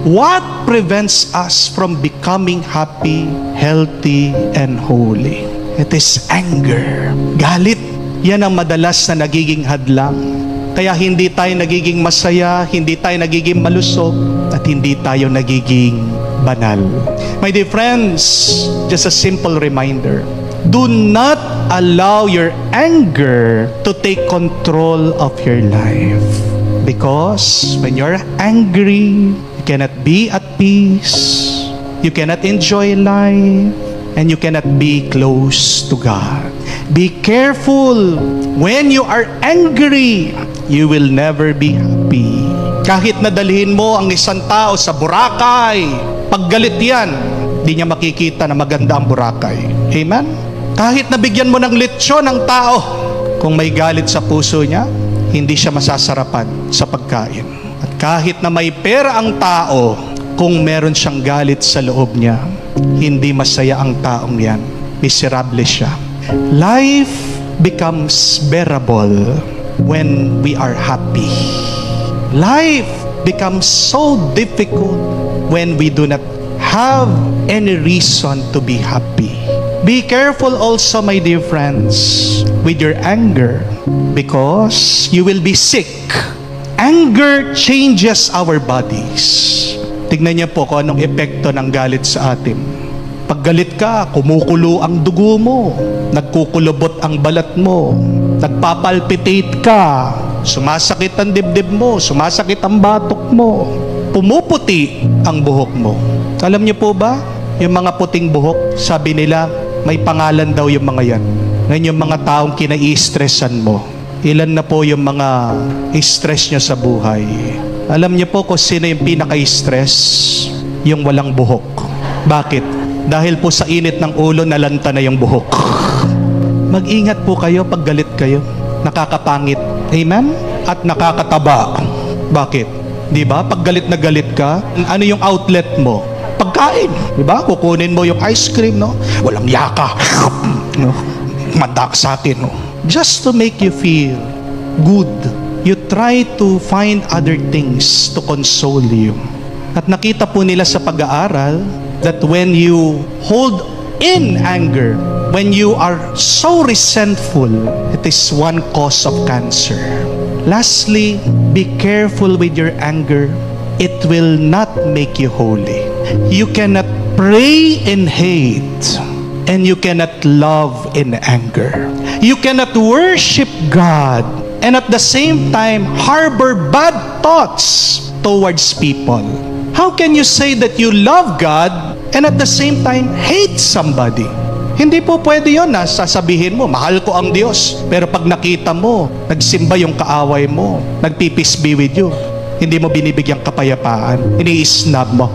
What prevents us from becoming happy, healthy, and holy? It is anger. Galit. Yan ang madalas na nagiging hadlang. Kaya hindi tayo nagiging masaya, hindi tayo nagiging malusog, at hindi tayo nagiging banal. My dear friends, just a simple reminder. Do not allow your anger to take control of your life. Because when you're angry, you cannot be at peace, you cannot enjoy life, and you cannot be close to God. Be careful. When you are angry, you will never be happy. Kahit nadalhin mo ang isang tao sa Boracay, pag galit yan, di niya makikita na maganda ang Boracay. Amen? Kahit nabigyan mo ng lechon ang tao, kung may galit sa puso niya, hindi siya masasarapan sa pagkain. At kahit na may pera ang tao, kung meron siyang galit sa loob niya, hindi masaya ang taong yan. Miserable siya. Life becomes bearable when we are happy. Life becomes so difficult when we do not have any reason to be happy. Be careful also, my dear friends, with your anger, because you will be sick. Anger changes our bodies. Tignan niyo po kung anong epekto ng galit sa atin. Pag galit ka, kumukulo ang dugo mo, nagkukulubot ang balat mo, nagpapalpitate ka, sumasakit ang dibdib mo, sumasakit ang batok mo, pumuputi ang buhok mo. Alam niyo po ba, yung mga puting buhok, sabi nila, may pangalan daw yung mga yan. Ngayon yung mga taong kinai-stressan mo, ilan na po yung mga stress nyo sa buhay? Alam niyo po kung sino yung pinaka-stress? Yung walang buhok. Bakit? Dahil po sa init ng ulo, nalanta na yung buhok. Mag-ingat po kayo pag galit kayo. Nakakapangit. Amen? At nakakataba. Bakit? Di ba? Pag galit na galit ka, ano yung outlet mo? Pagkain. Di ba? Kukunin mo yung ice cream, no? Walang yaka. No? Madak sa akin, no? Just to make you feel good. You try to find other things to console you. At nakita po nila sa pag-aaral that when you hold in anger, when you are so resentful, it is one cause of cancer. Lastly, be careful with your anger. It will not make you holy. You cannot pray in hate, and you cannot love in anger. You cannot worship God and at the same time harbor bad thoughts towards people. How can you say that you love God and at the same time hate somebody? Hindi po pwede yun na sasabihin mo, mahal ko ang Diyos. Pero pag nakita mo, nagsimba yung kaaway mo, nagpi-peace be with you, hindi mo binibigyang kapayapaan, ini-snub mo.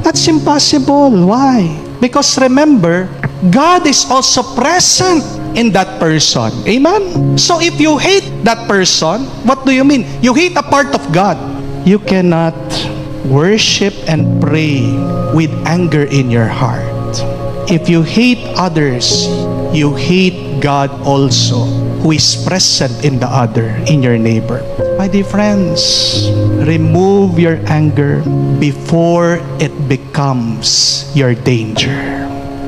That's impossible. Why? Because remember, God is also present in that person. Amen? So if you hate that person, what do you mean? You hate a part of God. You cannot worship and pray with anger in your heart. If you hate others, you hate God also, who is present in the other, in your neighbor. My dear friends, remove your anger before it becomes your danger.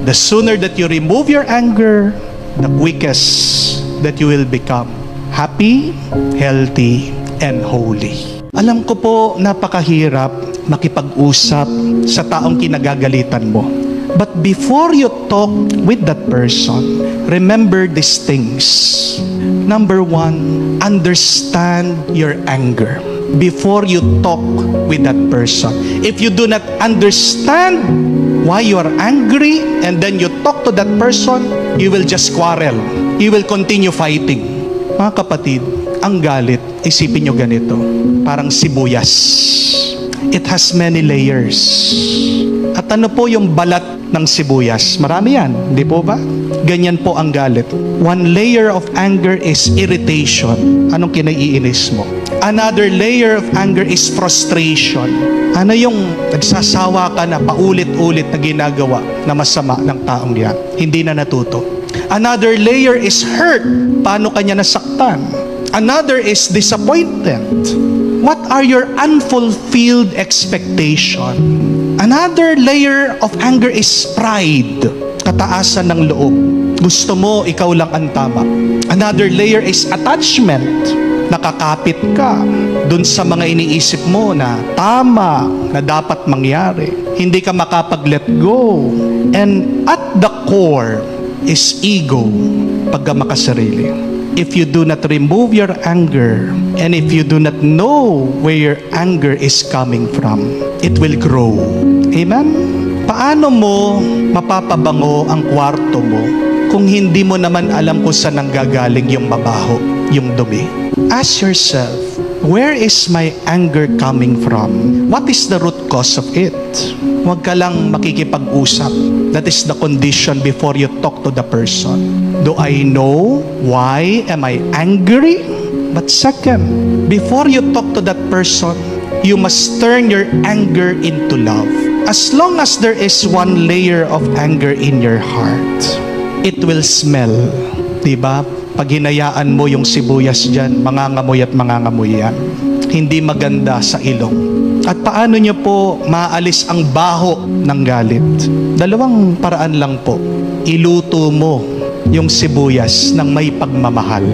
The sooner that you remove your anger, the quickest that you will become happy, healthy, and holy. Alam ko po, napakahirap makipag-usap sa taong kinagagalitan mo. But before you talk with that person, remember these things. Number one, understand your anger before you talk with that person. If you do not understand why you are angry and then you talk to that person, you will just quarrel. You will continue fighting. Mga kapatid, ang galit, isipin nyo ganito, parang sibuyas. It has many layers. At ano po yung balat ng sibuyas? Marami yan, di po ba? Ganyan po ang galit. One layer of anger is irritation. Anong kinaiinis mo? Another layer of anger is frustration. Ano yung nagsasawa ka na paulit-ulit na ginagawa na masama ng taong yan? Hindi na natuto. Another layer is hurt. Paano kanya nasaktan? Another is disappointment. What are your unfulfilled expectation? Another layer of anger is pride. Kataasan ng loob. Gusto mo, ikaw lang ang tama. Another layer is attachment. Nakakapit ka dun sa mga iniisip mo na tama, na dapat mangyari. Hindi ka makapag-let go. And at the core is ego, pagkamakasarili. If you do not remove your anger, and if you do not know where your anger is coming from, it will grow. Amen? Paano mo mapapabango ang kwarto mo kung hindi mo naman alam kung saan nanggagaling yung mabaho, yung dumi? Ask yourself, where is my anger coming from? What is the root cause of it? Huwag ka lang makikipag-usap. That is the condition before you talk to the person. Do I know why am I angry? But second, before you talk to that person, you must turn your anger into love. As long as there is one layer of anger in your heart, it will smell. Diba? Pag hinayaan mo yung sibuyas dyan, mangangamoy at mangangamoy yan. Hindi maganda sa ilong. At paano nyo po maalis ang baho ng galit? Dalawang paraan lang po. Iluto mo yung sibuyas ng may pagmamahal.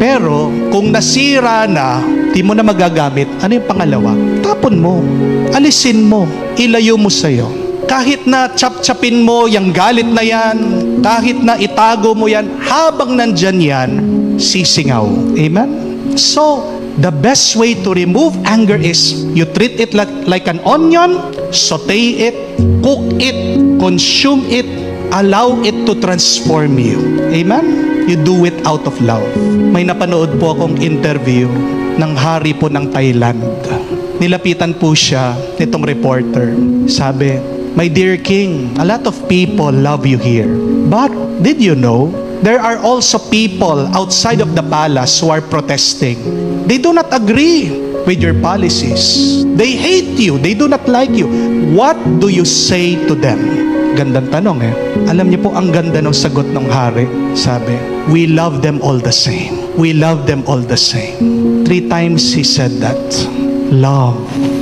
Pero kung nasira na, di mo na magagamit, ano yung pangalawa? Tapon mo. Alisin mo. Ilayo mo sa'yo. Kahit na chap-chapin mo yung galit na yan, kahit na itago mo yan, habang nandyan yan, sisingaw. Amen? So, the best way to remove anger is you treat it like an onion, saute it, cook it, consume it, allow it to transform you. Amen? You do it out of love. May napanood po akong interview ng hari po ng Thailand. Nilapitan po siya nitong reporter. Sabi, "My dear king, a lot of people love you here. But did you know, there are also people outside of the palace who are protesting. They do not agree with your policies. They hate you. They do not like you. What do you say to them?" Gandang tanong eh. Alam niyo po, ang ganda ng sagot ng hari. Sabi, "We love them all the same. We love them all the same." 3 times he said that. Love.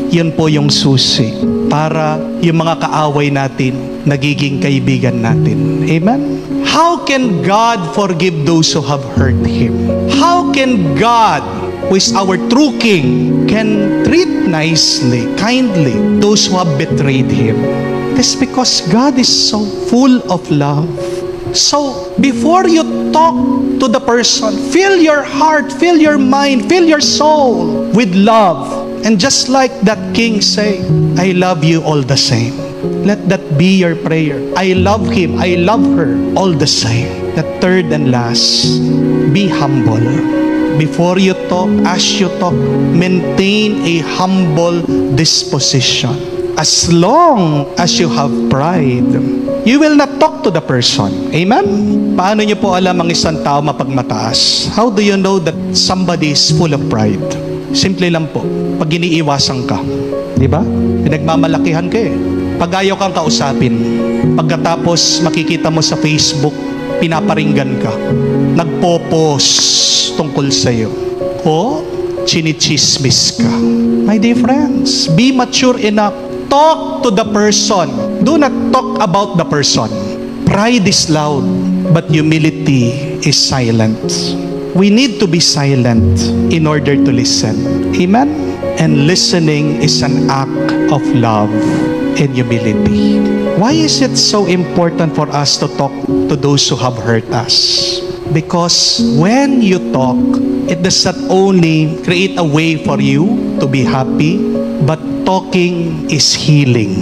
Yun po yung susi para yung mga kaaway natin nagiging kaibigan natin. Amen? How can God forgive those who have hurt Him? How can God, who is our true King, can treat nicely, kindly those who have betrayed Him? It's because God is so full of love. So, before you talk to the person, fill your heart, fill your mind, fill your soul with love. And just like that king say, "I love you all the same." Let that be your prayer. I love him, I love her, all the same. The third and last, be humble. Before you talk, as you talk, maintain a humble disposition. As long as you have pride, you will not talk to the person. Amen? Paano niyo po alam ang isang tao mapagmataas? How do you know that somebody is full of pride? Simple lang po. Pag iniiwasan ka, di ba? Pinagmamalakihan ka eh. Pag ayaw kang kausapin, pagkatapos makikita mo sa Facebook, pinaparinggan ka, nagpo-post tungkol sa'yo, o chinichismis ka. My dear friends, be mature enough. Talk to the person. Do not talk about the person. Pride is loud, but humility is silent. We need to be silent in order to listen. Amen? And listening is an act of love and humility. Why is it so important for us to talk to those who have hurt us? Because when you talk, it does not only create a way for you to be happy, but talking is healing.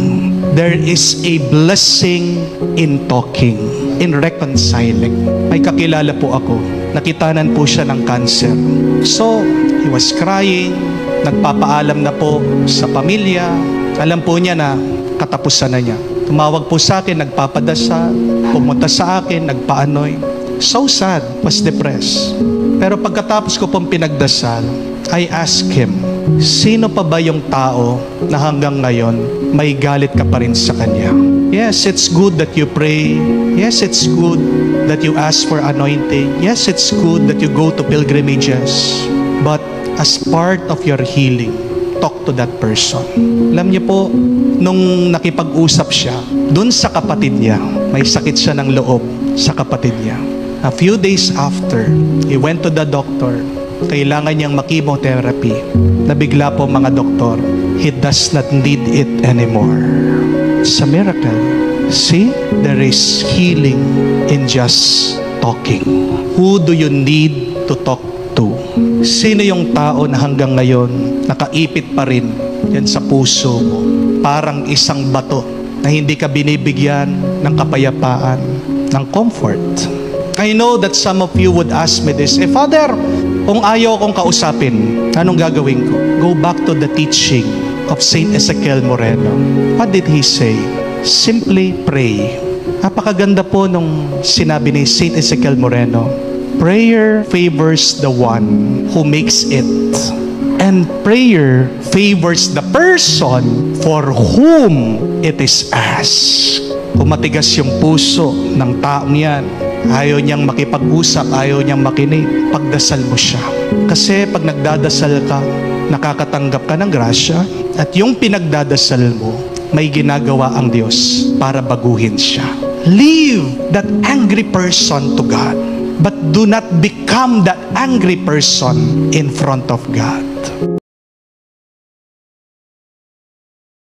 There is a blessing in talking, in reconciling. May kakilala po ako, nakitanan po siya ng cancer. So, he was crying, nagpapaalam na po sa pamilya. Alam po niya na katapusan na niya. Tumawag po sa akin, nagpapadasal, pumunta sa akin, nagpaanoy. So sad, was depressed. Pero pagkatapos ko pong pinagdasal, I asked him, sino pa ba yung tao na hanggang ngayon may galit ka pa rin sa kanya? Yes, it's good that you pray. Yes, it's good that you ask for anointing. Yes, it's good that you go to pilgrimages. But as part of your healing, talk to that person. Alam niyo po, nung nakipag-usap siya, dun sa kapatid niya, may sakit siya ng loob sa kapatid niya. A few days after, he went to the doctor. Kailangan niyang makimotherapy. Nabigla po mga doktor, he does not need it anymore. It's a miracle. See, there is healing in just talking. Who do you need to talk to? Sino yung tao na hanggang ngayon nakaipit pa rin yan sa puso mo? Parang isang bato na hindi ka binibigyan ng kapayapaan, ng comfort. I know that some of you would ask me this, Father, kung ayaw kong kausapin, anong gagawin ko? Go back to the teaching of Saint Ezekiel Moreno. What did he say? Simply pray. Napakaganda po nung sinabi ni Saint Ezekiel Moreno. Prayer favors the one who makes it, and prayer favors the person for whom it is asked. Kung matigas yung puso ng taong yan, ayaw niyang makipag-usap, ayaw niyang makinig, pagdasal mo siya. Kasi pag nagdadasal ka, nakakatanggap ka ng grasya, at yung pinagdadasal mo, may ginagawa ang Diyos para baguhin siya. Leave that angry person to God, but do not become that angry person in front of God.